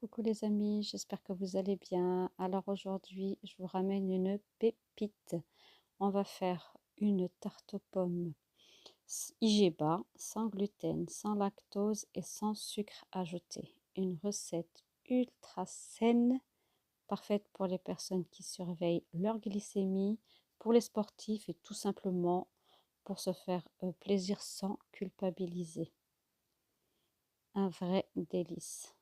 Coucou les amis, j'espère que vous allez bien. Alors aujourd'hui, je vous ramène une pépite. On va faire une tarte aux pommes IG bas, sans gluten, sans lactose et sans sucre ajouté. Une recette ultra saine, parfaite pour les personnes qui surveillent leur glycémie, pour les sportifs et tout simplement pour se faire plaisir sans culpabiliser. Un vrai délice.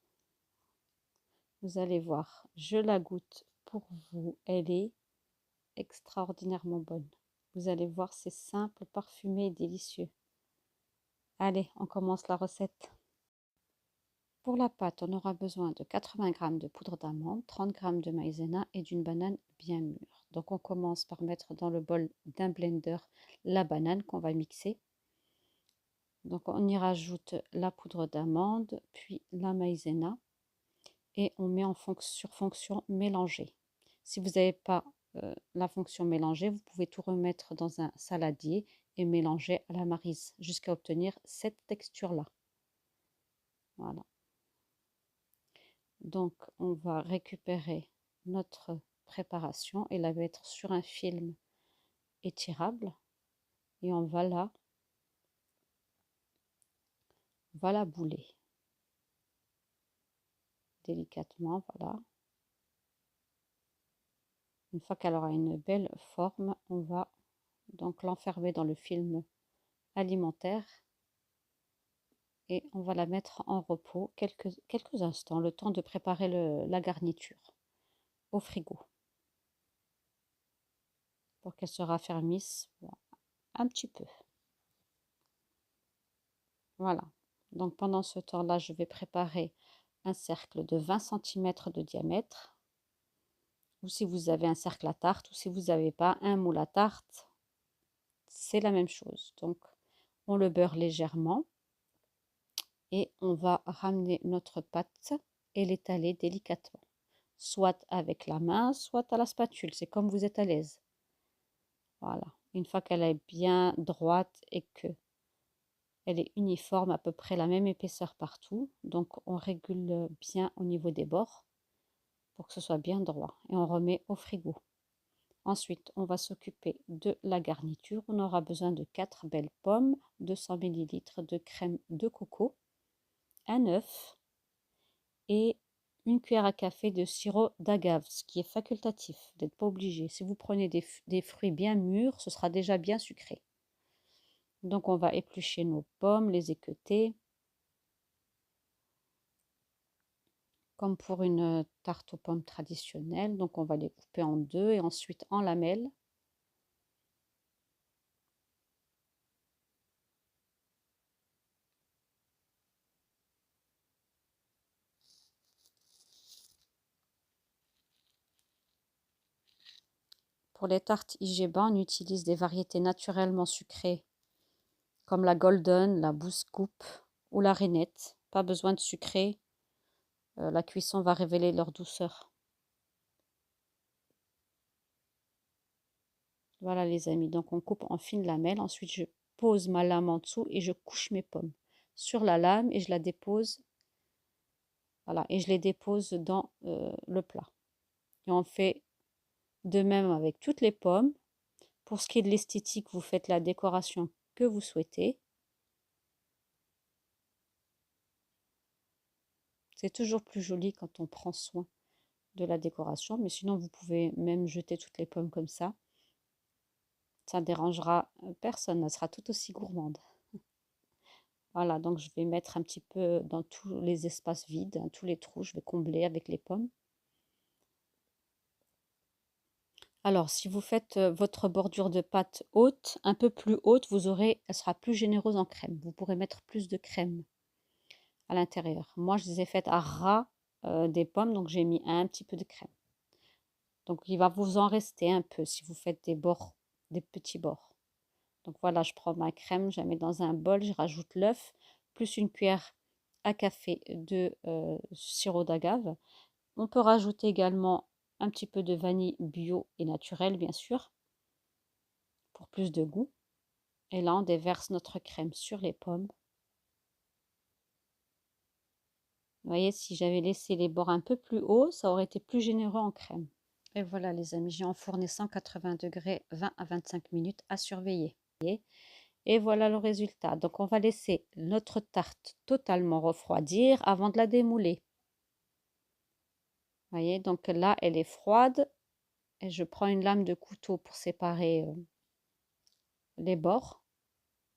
Vous allez voir, je la goûte pour vous. Elle est extraordinairement bonne. Vous allez voir, c'est simple, parfumé et délicieux. Allez, on commence la recette. Pour la pâte, on aura besoin de 80 g de poudre d'amande, 30 g de maïzena et d'une banane bien mûre. Donc on commence par mettre dans le bol d'un blender la banane qu'on va mixer. Donc on y rajoute la poudre d'amande, puis la maïzena. Et on met sur fonction mélanger. Si vous n'avez pas la fonction mélanger, vous pouvez tout remettre dans un saladier et mélanger à la maryse jusqu'à obtenir cette texture-là. Voilà. Donc, on va récupérer notre préparation et la mettre sur un film étirable et on va la bouler délicatement. Voilà. Une fois qu'elle aura une belle forme, on va donc l'enfermer dans le film alimentaire et on va la mettre en repos quelques instants, le temps de préparer la garniture au frigo pour qu'elle se raffermisse un petit peu. Voilà. Donc pendant ce temps-là, je vais préparer un cercle de 20 cm de diamètre, ou si vous avez un cercle à tarte, ou si vous n'avez pas un moule à tarte, c'est la même chose. Donc on le beurre légèrement et on va ramener notre pâte et l'étaler délicatement, soit avec la main, soit à la spatule, c'est comme vous êtes à l'aise. Voilà, une fois qu'elle est bien droite et que elle est uniforme, à peu près la même épaisseur partout, donc on régule bien au niveau des bords pour que ce soit bien droit et on remet au frigo. Ensuite, on va s'occuper de la garniture. On aura besoin de 4 belles pommes, 200 ml de crème de coco, un œuf et une cuillère à café de sirop d'agave, ce qui est facultatif, vous n'êtes pas obligé. Si vous prenez des fruits bien mûrs, ce sera déjà bien sucré. Donc on va éplucher nos pommes, les équeuter, comme pour une tarte aux pommes traditionnelle. Donc on va les couper en deux et ensuite en lamelles. Pour les tartes IGBA, on utilise des variétés naturellement sucrées comme la Golden, la Bouscoupe ou la Rainette. Pas besoin de sucrer, la cuisson va révéler leur douceur. Voilà les amis, donc on coupe en fines lamelles. Ensuite, je pose ma lame en dessous et je couche mes pommes sur la lame et je la dépose. Voilà, et je les dépose dans le plat. Et on fait de même avec toutes les pommes. Pour ce qui est de l'esthétique, vous faites la décoration que vous souhaitez. C'est toujours plus joli quand on prend soin de la décoration, mais sinon vous pouvez même jeter toutes les pommes comme ça. Ça ne dérangera personne, elle sera tout aussi gourmande. Voilà, donc je vais mettre un petit peu dans tous les espaces vides, hein, tous les trous, je vais combler avec les pommes. Alors, si vous faites votre bordure de pâte haute, un peu plus haute, elle sera plus généreuse en crème. Vous pourrez mettre plus de crème à l'intérieur. Moi, je les ai faites à ras des pommes, donc j'ai mis un petit peu de crème. Donc, il va vous en rester un peu si vous faites des bords, des petits bords. Donc voilà, je prends ma crème, je la mets dans un bol, je rajoute l'œuf, plus une cuillère à café de sirop d'agave. On peut rajouter également un petit peu de vanille bio et naturelle, bien sûr, pour plus de goût. Et là, on déverse notre crème sur les pommes. Vous voyez, si j'avais laissé les bords un peu plus hauts, ça aurait été plus généreux en crème. Et voilà les amis, j'ai enfourné 180 degrés, 20 à 25 minutes à surveiller. Et voilà le résultat. Donc on va laisser notre tarte totalement refroidir avant de la démouler. Vous voyez, donc là elle est froide et je prends une lame de couteau pour séparer les bords.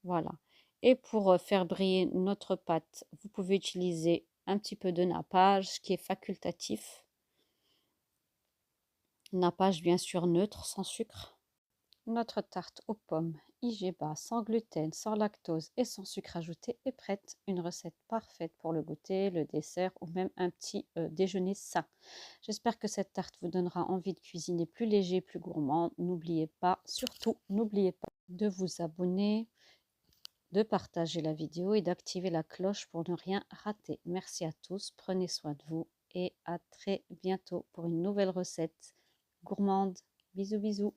Voilà. Et pour faire briller notre pâte, vous pouvez utiliser un petit peu de nappage qui est facultatif. Nappage bien sûr neutre, sans sucre. Notre tarte aux pommes IGBA sans gluten, sans lactose et sans sucre ajouté est prête. Une recette parfaite pour le goûter, le dessert ou même un petit déjeuner sain. J'espère que cette tarte vous donnera envie de cuisiner plus léger, plus gourmand. N'oubliez pas, surtout, n'oubliez pas de vous abonner, de partager la vidéo et d'activer la cloche pour ne rien rater. Merci à tous, prenez soin de vous et à très bientôt pour une nouvelle recette gourmande. Bisous bisous.